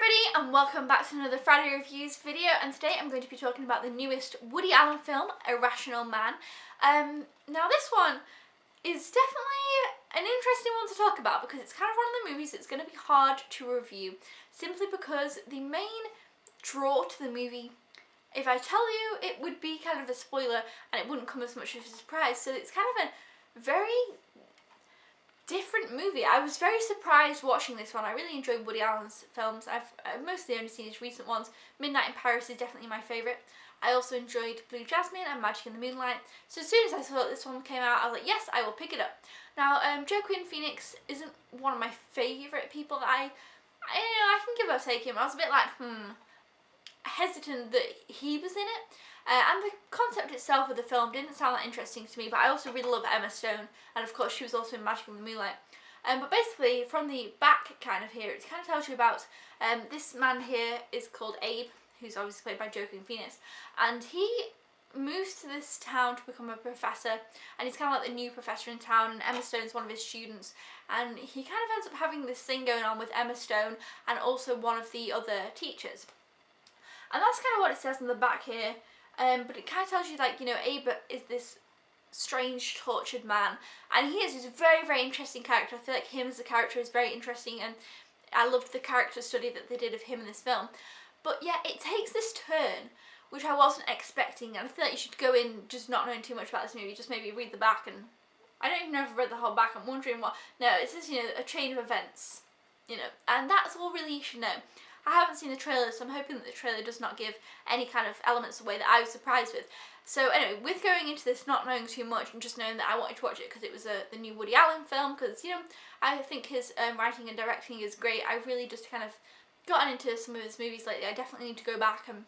everybody and welcome back to another Friday Reviews video, and today I'm going to be talking about the newest Woody Allen film, Irrational Man. Now this one is definitely an interesting one to talk about because it's kind of one of the movies that's going to be hard to review simply because the main draw to the movie, if I tell you, it would be kind of a spoiler and it wouldn't come as much of a surprise, so it's kind of a very different movie. I was very surprised watching this one. I really enjoyed Woody Allen's films. I've mostly only seen his recent ones. Midnight in Paris is definitely my favourite. I also enjoyed Blue Jasmine and Magic in the Moonlight. So as soon as I saw that this one came out, I was like, yes, I will pick it up. Now, Joaquin Phoenix isn't one of my favourite people that I can give or take him. I was a bit like, hesitant that he was in it. And the concept itself of the film didn't sound that interesting to me, but I also really love Emma Stone, and of course she was also in Magic in the Moonlight. But basically, from the back kind of here, it kind of tells you about this man here is called Abe, who's obviously played by Joaquin Phoenix, and he moves to this town to become a professor, and he's kind of like the new professor in town, and Emma Stone's one of his students, and he kind of ends up having this thing going on with Emma Stone and also one of the other teachers. And that's kind of what it says on the back here. But it kind of tells you, like, you know, Abe is this strange, tortured man, and he is just a very, very interesting character. I feel like him as a character is very interesting, and I loved the character study that they did of him in this film. But yeah, it takes this turn, which I wasn't expecting, and I feel like you should go in just not knowing too much about this movie, just maybe read the back, and I don't even know if I've read the whole back, I'm wondering what, no, it says, you know, a chain of events, you know, and that's all really you should know. I haven't seen the trailer, so I'm hoping that the trailer does not give any kind of elements away that I was surprised with. So anyway, with going into this not knowing too much and just knowing that I wanted to watch it because it was the new Woody Allen film, because, you know, I think his writing and directing is great. I've really just kind of gotten into some of his movies lately. I definitely need to go back and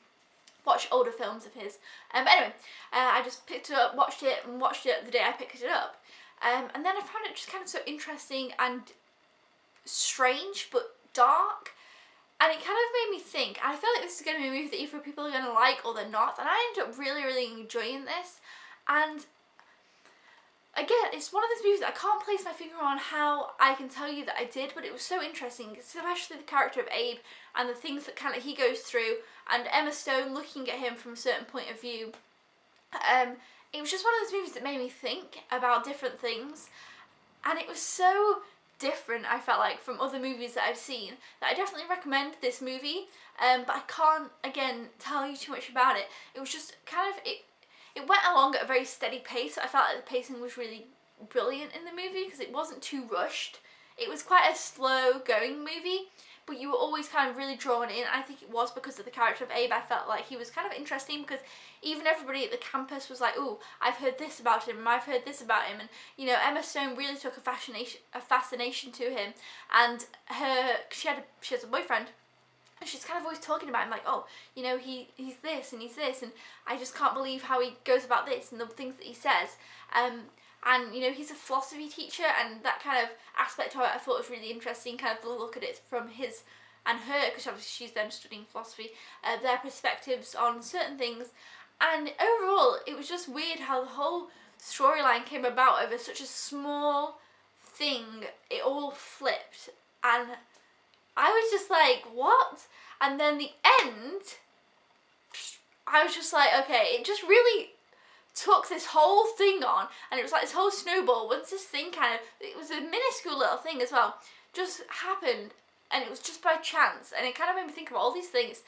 watch older films of his. But anyway, I just picked it up, watched it the day I picked it up. And then I found it just kind of so interesting and strange, but dark. And it kind of made me think, and I feel like this is going to be a movie that either people are going to like or they're not, and I ended up really, really enjoying this. And again, it's one of those movies that I can't place my finger on how I can tell you that I did, but it was so interesting, especially the character of Abe and the things that kind of he goes through, and Emma Stone looking at him from a certain point of view. It was just one of those movies that made me think about different things, and it was so different, I felt like, from other movies that I've seen, that I definitely recommend this movie, but I can't, again, tell you too much about it. It was just kind of, it went along at a very steady pace, so I felt like the pacing was really brilliant in the movie because it wasn't too rushed. It was quite a slow going movie, but you were always kind of really drawn in. I think it was because of the character of Abe. I felt like he was kind of interesting because even everybody at the campus was like, oh, I've heard this about him, and I've heard this about him, and, you know, Emma Stone really took a fascination to him, and she has a boyfriend, and she's kind of always talking about him, like, oh, you know, he's this, and he's this, and I just can't believe how he goes about this, and the things that he says, and, you know, he's a philosophy teacher, and that kind of aspect of it I thought was really interesting, kind of the look at it from his and her, because obviously she's then studying philosophy, their perspectives on certain things. And overall, it was just weird how the whole storyline came about over such a small thing. It all flipped, and I was just like, what? And then the end, I was just like, okay, it just really took this whole thing on, and it was like this whole snowball. Once this thing kind of, it was a minuscule little thing as well, just happened, and it was just by chance, and it kind of made me think about all these things.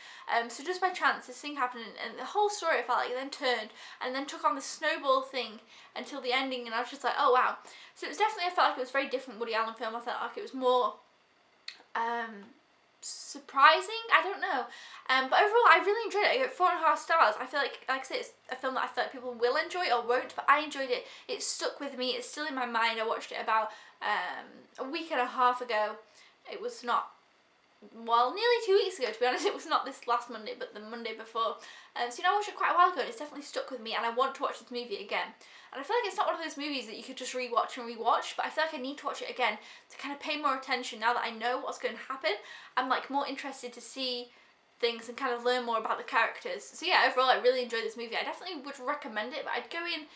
So just by chance, this thing happened, and the whole story, I felt like, it then turned, and then took on this snowball thing until the ending, and I was just like, oh wow. So it was definitely, I felt like it was a very different Woody Allen film. I felt like it was more surprising, I don't know. But overall, I really enjoyed it. I gave it 4.5 stars. I feel like I said, it's a film that I feel like people will enjoy or won't, but I enjoyed it. It stuck with me. It's still in my mind. I watched it about a week and a half ago. It was not, well, nearly 2 weeks ago, to be honest. It was not this last Monday, but the Monday before. So, you know, I watched it quite a while ago, and it's definitely stuck with me, and I want to watch this movie again. And I feel like it's not one of those movies that you could just rewatch and rewatch, but I feel like I need to watch it again to kind of pay more attention now that I know what's going to happen. I'm, like, more interested to see things and kind of learn more about the characters. So yeah, overall, I really enjoyed this movie. I definitely would recommend it, but I'd go in,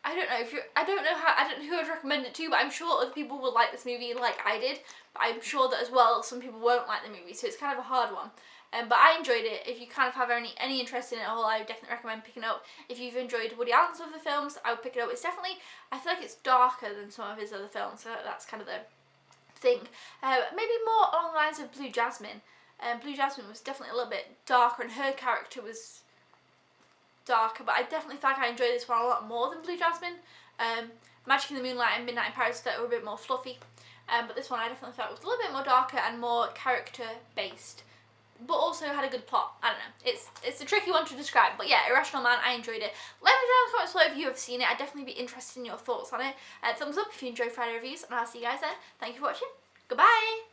I don't know if you I don't know who I'd recommend it to, but I'm sure other people will like this movie like I did. But I'm sure that as well some people won't like the movie, so it's kind of a hard one. But I enjoyed it. If you kind of have any interest in it at all, I would definitely recommend picking it up. If you've enjoyed Woody Allen's other films, I would pick it up. It's definitely, I feel like it's darker than some of his other films, so that's kind of the thing. Maybe more along the lines of Blue Jasmine. Blue Jasmine was definitely a little bit darker, and her character was darker, but I definitely feel like I enjoyed this one a lot more than Blue Jasmine. Magic in the Moonlight and Midnight in Paris that were a bit more fluffy, but this one I definitely felt was a little bit more darker and more character based, but also had a good plot. I don't know, it's a tricky one to describe, but yeah, Irrational Man, I enjoyed it. Let me know in the comments below if you have seen it. I'd definitely be interested in your thoughts on it. Thumbs up if you enjoy Friday reviews, and I'll see you guys then. Thank you for watching. Goodbye.